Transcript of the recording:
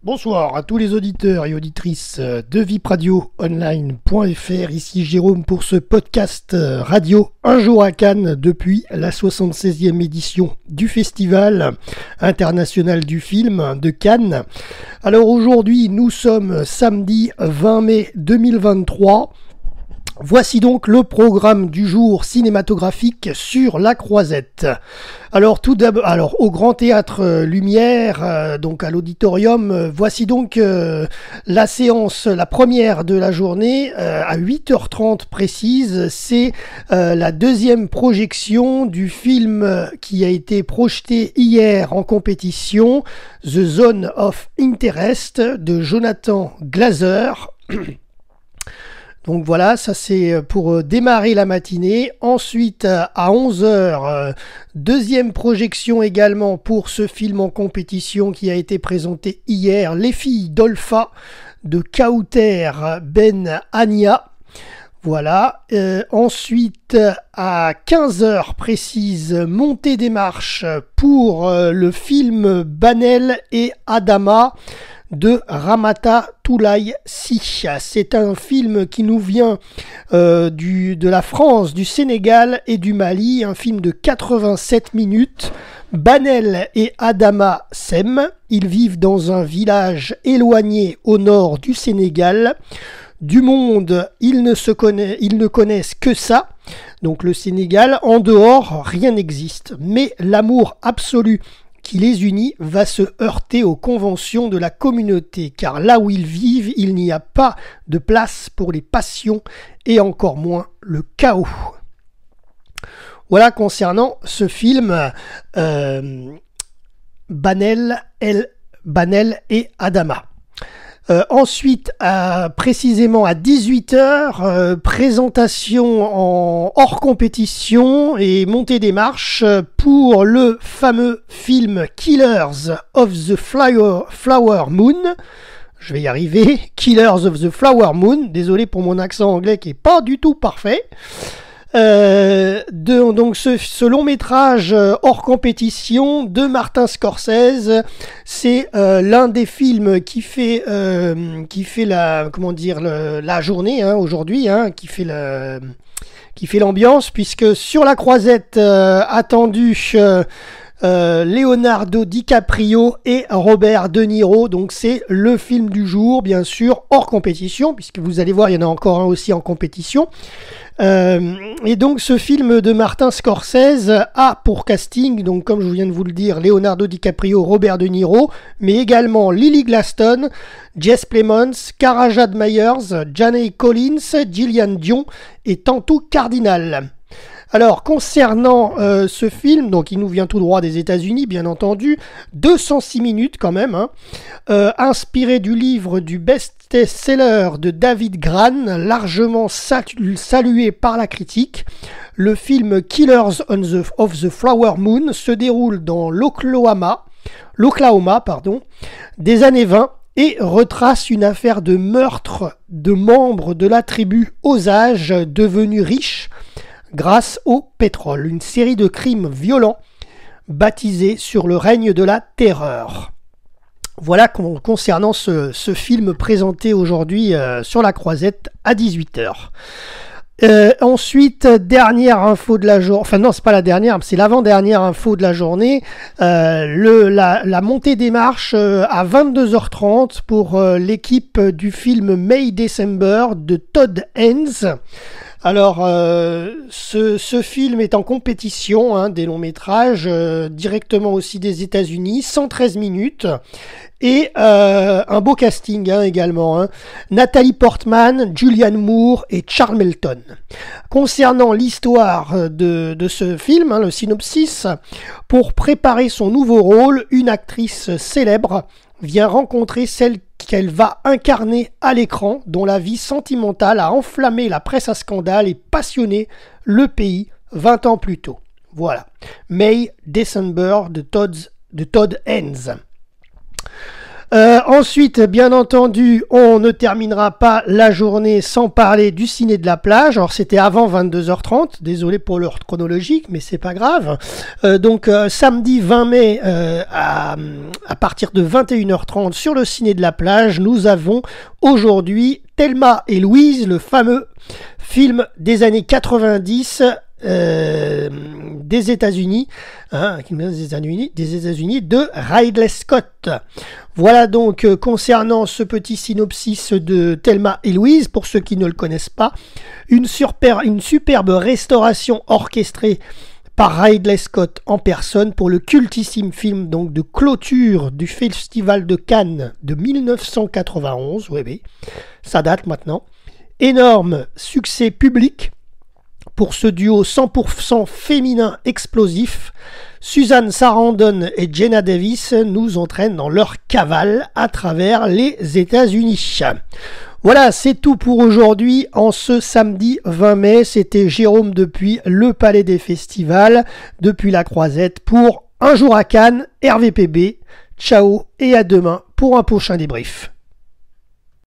Bonsoir à tous les auditeurs et auditrices de vipradioonline.fr. Ici Jérôme pour ce podcast radio Un jour à Cannes depuis la 76e édition du Festival international du film de Cannes. Alors aujourd'hui, nous sommes samedi 20 mai 2023. Voici donc le programme du jour cinématographique sur La Croisette. Alors tout d'abord, au Grand Théâtre Lumière, donc à l'auditorium, voici donc la séance, la première de la journée, à 8h30 précise. C'est la deuxième projection du film qui a été projeté hier en compétition, The Zone of Interest de Jonathan Glazer. Donc voilà, ça c'est pour démarrer la matinée. Ensuite, à 11h, deuxième projection également pour ce film en compétition qui a été présenté hier, Les filles d'Olpha de Kauter Ben Ania. Voilà. Ensuite, à 15h précise, montée des marches pour le film Banel et Adama de Ramata Toulaï-Si. C'est un film qui nous vient de la France, du Sénégal et du Mali, un film de 87 minutes. Banel et Adama s'aiment, ils vivent dans un village éloigné au nord du Sénégal. Du monde, ils ne connaissent que ça, donc le Sénégal. En dehors, rien n'existe, mais l'amour absolu qui les unit va se heurter aux conventions de la communauté, car là où ils vivent, il n'y a pas de place pour les passions et encore moins le chaos. Voilà concernant ce film Banel et Adama. Ensuite, précisément à 18h, présentation en hors compétition et montée des marches pour le fameux film Killers of the Flower Moon. Je vais y arriver. Killers of the Flower Moon. Désolé pour mon accent anglais qui est pas du tout parfait. Donc ce long métrage hors compétition de Martin Scorsese, c'est l'un des films qui fait la journée aujourd'hui, qui fait l'ambiance, puisque sur La Croisette attendu Leonardo DiCaprio et Robert De Niro, donc c'est le film du jour, bien sûr, hors compétition, puisque vous allez voir, il y en a encore un aussi en compétition. Et donc ce film de Martin Scorsese a pour casting, donc comme je viens de vous le dire, Leonardo DiCaprio, Robert De Niro, mais également Lily Gladstone, Jess Plemons, Cara Jade Myers, Janae Collins, Gillian Dion et Tantou Cardinal. Alors, concernant ce film, donc il nous vient tout droit des États-Unis, bien entendu, 206 minutes quand même, inspiré du livre du best-seller de David Grann, largement salué par la critique. Le film Killers of the Flower Moon se déroule dans l'Oklahoma, des années 20 et retrace une affaire de meurtre de membres de la tribu Osage devenus riches grâce au pétrole, une série de crimes violents baptisés sur le règne de la terreur. Voilà concernant ce film présenté aujourd'hui sur La Croisette à 18h. Ensuite, dernière info de la journée, enfin non, c'est pas la dernière, c'est l'avant-dernière info de la journée, la montée des marches à 22h30 pour l'équipe du film May December de Todd Haynes. Alors, ce film est en compétition des longs métrages, directement aussi des États-Unis, 113 minutes, et un beau casting également. Nathalie Portman, Julianne Moore et Charles Melton. Concernant l'histoire de ce film, le synopsis, pour préparer son nouveau rôle, une actrice célèbre vient rencontrer celle qu'elle va incarner à l'écran, dont la vie sentimentale a enflammé la presse à scandale et passionné le pays 20 ans plus tôt. Voilà. May December de Todd Haynes. Ensuite, bien entendu, on ne terminera pas la journée sans parler du ciné de la plage. Alors, c'était avant 22h30. Désolé pour l'ordre chronologique, mais c'est pas grave. Donc, samedi 20 mai, à partir de 21h30 sur le ciné de la plage, nous avons aujourd'hui Thelma et Louise, le fameux film des années 90 des États-Unis, des États-Unis de Ridley Scott. Voilà donc concernant ce petit synopsis de Thelma et Louise, pour ceux qui ne le connaissent pas, une superbe restauration orchestrée par Ridley Scott en personne pour le cultissime film donc de clôture du Festival de Cannes de 1991. Oui, ça date maintenant. Énorme succès public pour ce duo 100% féminin explosif. Suzanne Sarandon et Jenna Davis nous entraînent dans leur cavale à travers les États-Unis. Voilà, c'est tout pour aujourd'hui. En ce samedi 20 mai, c'était Jérôme depuis le Palais des Festivals, depuis la Croisette, pour Un jour à Cannes, RVPB. Ciao et à demain pour un prochain débrief.